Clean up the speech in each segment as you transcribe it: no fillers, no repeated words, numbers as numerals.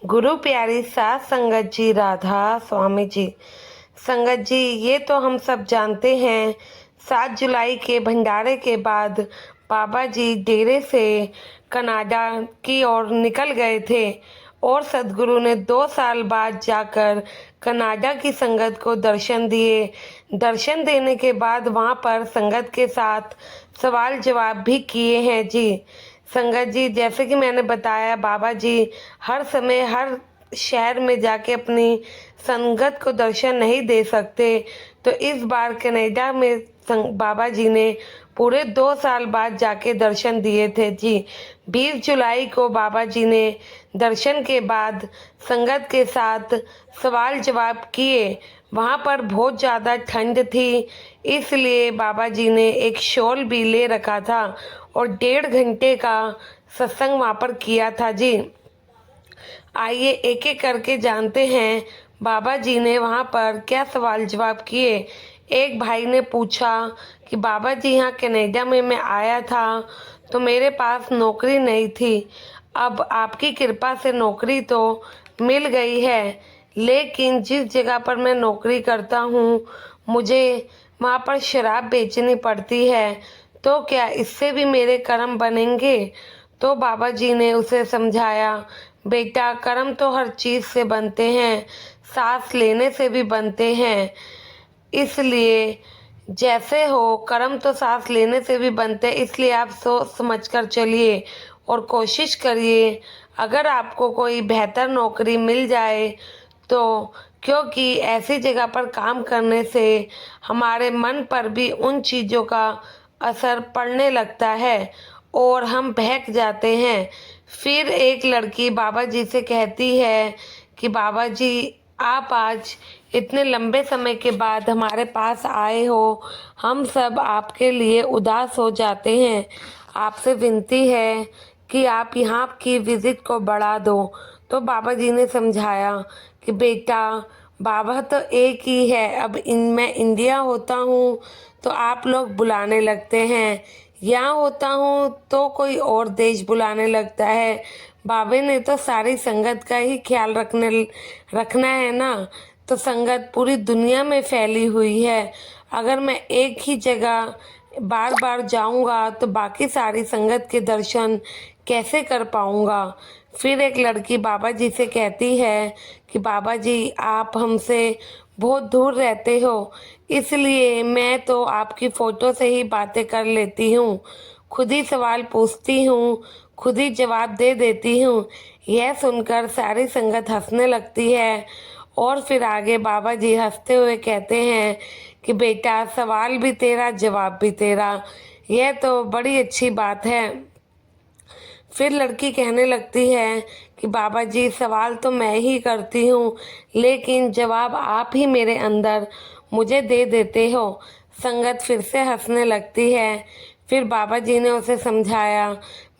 गुरु प्यारी सात संगत जी, राधा स्वामी जी। संगत जी, ये तो हम सब जानते हैं, 7 जुलाई के भंडारे के बाद बाबा जी डेरे से कनाडा की ओर निकल गए थे और सदगुरु ने 2 साल बाद जाकर कनाडा की संगत को दर्शन दिए। दर्शन देने के बाद वहाँ पर संगत के साथ सवाल जवाब भी किए हैं जी। संगत जी, जैसे कि मैंने बताया, बाबा जी हर समय हर शहर में जाके अपनी संगत को दर्शन नहीं दे सकते, तो इस बार कनाडा में बाबा जी ने पूरे 2 साल बाद जाके दर्शन दिए थे जी। 20 जुलाई को बाबा जी ने दर्शन के बाद संगत के साथ सवाल जवाब किए। वहाँ पर बहुत ज़्यादा ठंड थी, इसलिए बाबा जी ने एक शॉल भी ले रखा था और 1.5 घंटे का सत्संग वहाँ पर किया था जी। आइए एक एक करके जानते हैं बाबा जी ने वहाँ पर क्या सवाल जवाब किए। एक भाई ने पूछा कि बाबा जी, यहाँ कनाडा में मैं आया था तो मेरे पास नौकरी नहीं थी, अब आपकी कृपा से नौकरी तो मिल गई है, लेकिन जिस जगह पर मैं नौकरी करता हूँ मुझे वहाँ पर शराब बेचनी पड़ती है, तो क्या इससे भी मेरे कर्म बनेंगे? तो बाबा जी ने उसे समझाया, बेटा, कर्म तो हर चीज़ से बनते हैं, सांस लेने से भी बनते हैं, इसलिए जैसे हो कर्म तो सांस लेने से भी बनते हैं, इसलिए आप सोच समझ कर चलिए और कोशिश करिए। अगर आपको कोई बेहतर नौकरी मिल जाए तो, क्योंकि ऐसी जगह पर काम करने से हमारे मन पर भी उन चीज़ों का असर पड़ने लगता है और हम बहक जाते हैं। फिर एक लड़की बाबा जी से कहती है कि बाबा जी, आप आज इतने लंबे समय के बाद हमारे पास आए हो, हम सब आपके लिए उदास हो जाते हैं, आपसे विनती है कि आप यहाँ की विजिट को बढ़ा दो। तो बाबा जी ने समझाया कि बेटा, बाबा तो एक ही है, अब मैं इंडिया होता हूँ तो आप लोग बुलाने लगते हैं, यहाँ होता हूँ तो कोई और देश बुलाने लगता है। बाबे ने तो सारी संगत का ही ख्याल रखना है ना, तो संगत पूरी दुनिया में फैली हुई है, अगर मैं एक ही जगह बार बार जाऊंगा तो बाकी सारी संगत के दर्शन कैसे कर पाऊंगा। फिर एक लड़की बाबा जी से कहती है कि बाबा जी, आप हमसे बहुत दूर रहते हो, इसलिए मैं तो आपकी फ़ोटो से ही बातें कर लेती हूँ, खुद ही सवाल पूछती हूँ, खुद ही जवाब दे देती हूँ। यह सुनकर सारी संगत हंसने लगती है और फिर आगे बाबा जी हंसते हुए कहते हैं कि बेटा, सवाल भी तेरा, जवाब भी तेरा, यह तो बड़ी अच्छी बात है। फिर लड़की कहने लगती है कि बाबा जी, सवाल तो मैं ही करती हूँ, लेकिन जवाब आप ही मेरे अंदर मुझे दे देते हो। संगत फिर से हंसने लगती है। फिर बाबा जी ने उसे समझाया,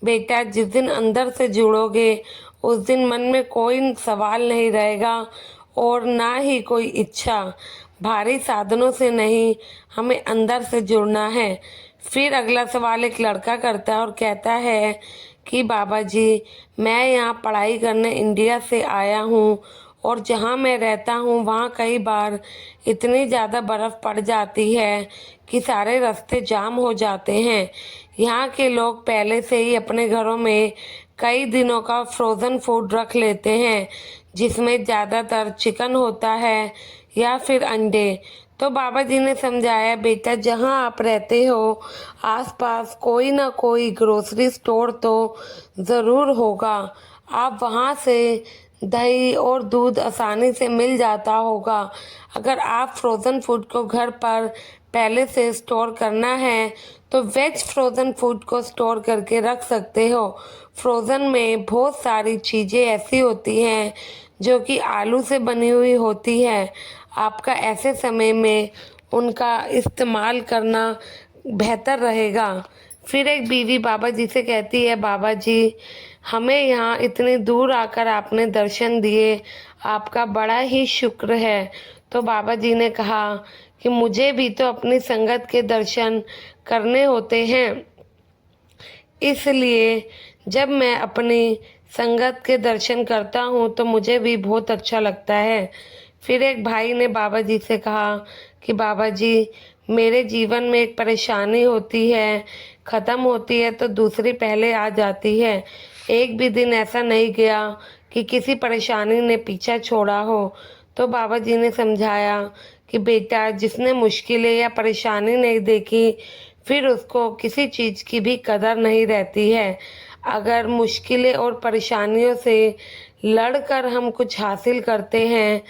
बेटा, जिस दिन अंदर से जुड़ोगे उस दिन मन में कोई सवाल नहीं रहेगा और ना ही कोई इच्छा। भारी साधनों से नहीं, हमें अंदर से जुड़ना है। फिर अगला सवाल एक लड़का करता है और कहता है कि बाबा जी, मैं यहाँ पढ़ाई करने इंडिया से आया हूँ और जहाँ मैं रहता हूँ वहाँ कई बार इतनी ज़्यादा बर्फ़ पड़ जाती है कि सारे रास्ते जाम हो जाते हैं। यहाँ के लोग पहले से ही अपने घरों में कई दिनों का फ्रोज़न फूड रख लेते हैं, जिसमें ज़्यादातर चिकन होता है या फिर अंडे। तो बाबा जी ने समझाया, बेटा, जहाँ आप रहते हो आसपास कोई ना कोई ग्रोसरी स्टोर तो ज़रूर होगा, आप वहाँ से दही और दूध आसानी से मिल जाता होगा। अगर आप फ्रोज़न फूड को घर पर पहले से स्टोर करना है तो वेज फ्रोज़न फूड को स्टोर करके रख सकते हो। फ्रोज़न में बहुत सारी चीज़ें ऐसी होती हैं जो कि आलू से बनी हुई होती है, आपका ऐसे समय में उनका इस्तेमाल करना बेहतर रहेगा। फिर एक बीवी बाबा जी से कहती है, बाबा जी, हमें यहाँ इतनी दूर आकर आपने दर्शन दिए, आपका बड़ा ही शुक्र है। तो बाबा जी ने कहा कि मुझे भी तो अपनी संगत के दर्शन करने होते हैं, इसलिए जब मैं अपनी संगत के दर्शन करता हूँ तो मुझे भी बहुत अच्छा लगता है। फिर एक भाई ने बाबा जी से कहा कि बाबा जी, मेरे जीवन में एक परेशानी होती है, ख़त्म होती है तो दूसरी पहले आ जाती है। एक भी दिन ऐसा नहीं गया कि किसी परेशानी ने पीछा छोड़ा हो। तो बाबा जी ने समझाया कि बेटा, जिसने मुश्किलें या परेशानी नहीं देखी, फिर उसको किसी चीज़ की भी कदर नहीं रहती है। अगर मुश्किलें और परेशानियों से लड़कर हम कुछ हासिल करते हैं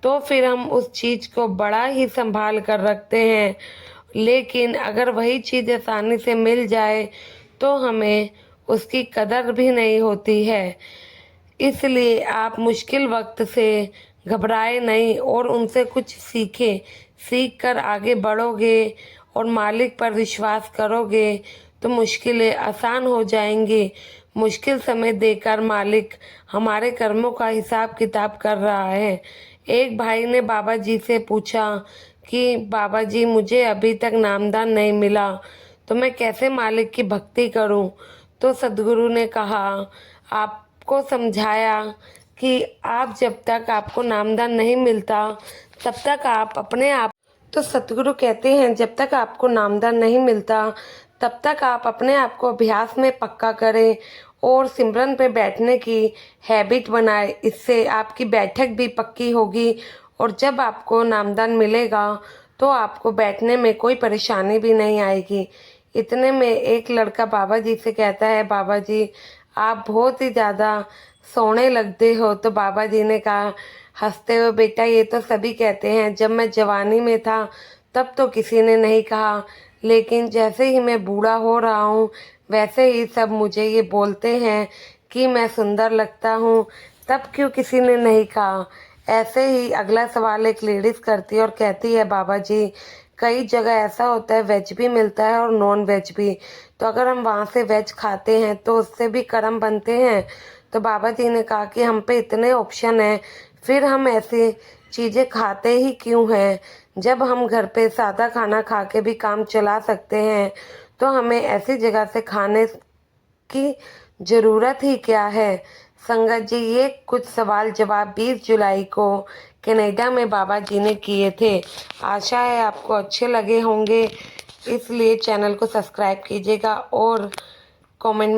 तो फिर हम उस चीज़ को बड़ा ही संभाल कर रखते हैं, लेकिन अगर वही चीज़ आसानी से मिल जाए तो हमें उसकी कदर भी नहीं होती है। इसलिए आप मुश्किल वक्त से घबराए नहीं और उनसे कुछ सीखें। सीख कर आगे बढ़ोगे और मालिक पर विश्वास करोगे तो मुश्किलें आसान हो जाएंगी। मुश्किल समय देकर मालिक हमारे कर्मों का हिसाब किताब कर रहा है। एक भाई ने बाबा जी से पूछा कि बाबा जी, मुझे अभी तक नामदान नहीं मिला तो मैं कैसे मालिक की भक्ति करूं? तो सद्गुरु ने कहा, आपको समझाया कि आप जब तक आपको नामदान नहीं मिलता तब तक आप अपने आप। तो सतगुरु कहते हैं, जब तक आपको नामदान नहीं मिलता तब तक आप अपने आप को अभ्यास में पक्का करें और सिमरन पे बैठने की हैबिट बनाएं। इससे आपकी बैठक भी पक्की होगी और जब आपको नामदान मिलेगा तो आपको बैठने में कोई परेशानी भी नहीं आएगी। इतने में एक लड़का बाबा जी से कहता है, बाबा जी, आप बहुत ही ज़्यादा सोने लगते हो। तो बाबा जी ने कहा हंसते हुए, बेटा, ये तो सभी कहते हैं। जब मैं जवानी में था तब तो किसी ने नहीं कहा, लेकिन जैसे ही मैं बूढ़ा हो रहा हूँ वैसे ही सब मुझे ये बोलते हैं कि मैं सुंदर लगता हूँ। तब क्यों किसी ने नहीं कहा? ऐसे ही अगला सवाल एक लेडीज़ करती है और कहती है, बाबा जी, कई जगह ऐसा होता है वेज भी मिलता है और नॉन वेज भी, तो अगर हम वहाँ से वेज खाते हैं तो उससे भी कर्म बनते हैं। तो बाबा जी ने कहा कि हम पे इतने ऑप्शन हैं, फिर हम ऐसी चीज़ें खाते ही क्यों हैं? जब हम घर पे सादा खाना खा के भी काम चला सकते हैं तो हमें ऐसी जगह से खाने की ज़रूरत ही क्या है? संगत जी, ये कुछ सवाल जवाब 20 जुलाई को कनाडा में बाबा जी ने किए थे। आशा है आपको अच्छे लगे होंगे, इसलिए चैनल को सब्सक्राइब कीजिएगा और कमेंट